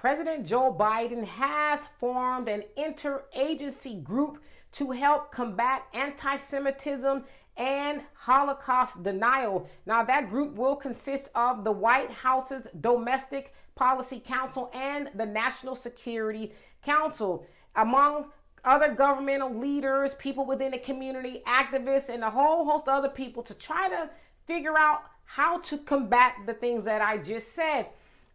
President Joe Biden has formed an interagency group to help combat anti-Semitism and Holocaust denial. Now, that group will consist of the White House's Domestic Policy Council and the National Security Council, among other governmental leaders, people within the community, activists, and a whole host of other people to try to figure out how to combat the things that I just said.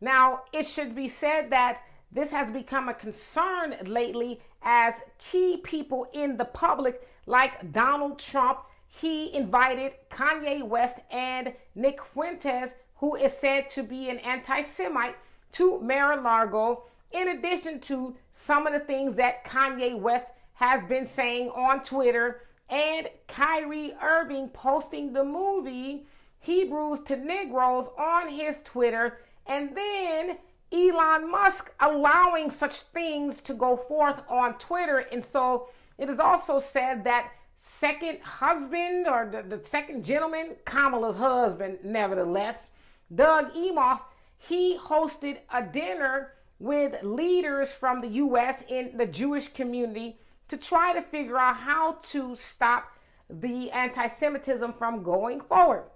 Now, it should be said that this has become a concern lately as key people in the public, like Donald Trump, he invited Kanye West and Nick Fuentes, who is said to be an anti-Semite, to Mar-a-Lago, in addition to some of the things that Kanye West has been saying on Twitter, and Kyrie Irving posting the movie Hebrews to Negroes on his Twitter, and then Elon Musk allowing such things to go forth on Twitter. And so it is also said that second husband, or the second gentleman, Kamala's husband, nevertheless, Doug Emhoff, he hosted a dinner with leaders from the U.S. in the Jewish community to try to figure out how to stop the anti-Semitism from going forward.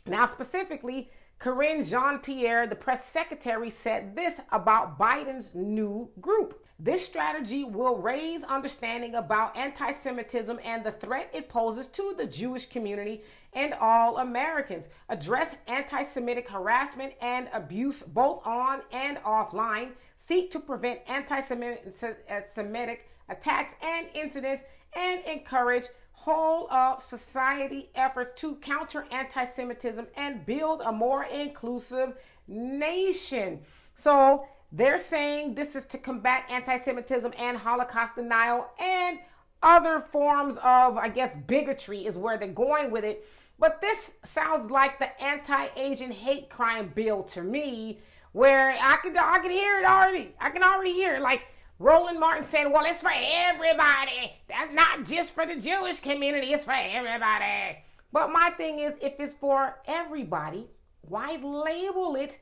Now, specifically, Karine Jean-Pierre, the press secretary, said this about Biden's new group. This strategy will raise understanding about anti-Semitism and the threat it poses to the Jewish community and all Americans, address anti-Semitic harassment and abuse both on and offline, seek to prevent anti-Semitic attacks and incidents, and encourage whole of society efforts to counter anti-Semitism and build a more inclusive nation. So they're saying this is to combat anti-Semitism and Holocaust denial and other forms of, I guess, bigotry is where they're going with it. But this sounds like the anti-Asian hate crime bill to me, where I can hear it already. I can already hear it, like Roland Martin saying, well, it's for everybody. That's not just for the Jewish community. It's for everybody. But my thing is, if it's for everybody, why label it,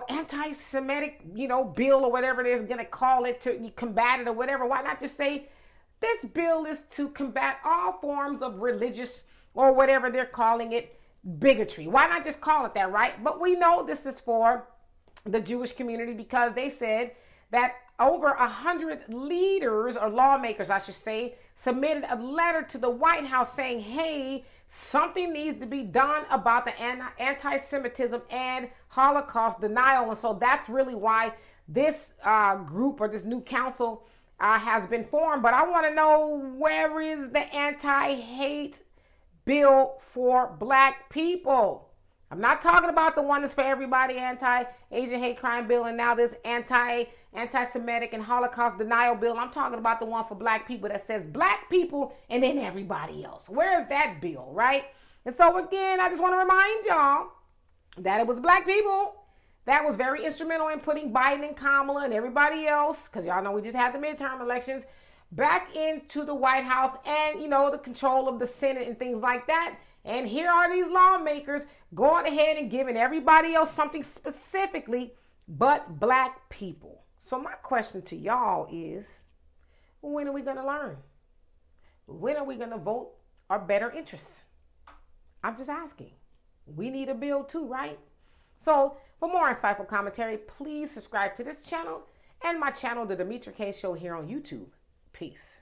anti-Semitic, bill or whatever it is going to call it to combat it or whatever? Why not just say this bill is to combat all forms of religious or whatever they're calling it, bigotry? Why not just call it that, right? But we know this is for the Jewish community because they said that over 100 leaders, or lawmakers, I should say, submitted a letter to the White House saying, hey, something needs to be done about the anti-Semitism and Holocaust denial. And so that's really why this group, or this new council, has been formed. But I want to know, where is the anti-hate bill for black people? I'm not talking about the one that's for everybody, anti-Asian hate crime bill, and now this anti-Semitic and Holocaust denial bill. I'm talking about the one for black people that says black people and then everybody else. Where is that bill, right? And so again, I just want to remind y'all that it was black people that was very instrumental in putting Biden and Kamala and everybody else, because y'all know we just had the midterm elections, back into the White House and, the control of the Senate and things like that. And here are these lawmakers going ahead and giving everybody else something specifically but black people. So my question to y'all is, when are we going to learn? When are we going to vote our better interests? I'm just asking. We need a bill too, right? So for more insightful commentary, please subscribe to this channel and my channel, The Demetra Kaye Show, here on YouTube. Peace.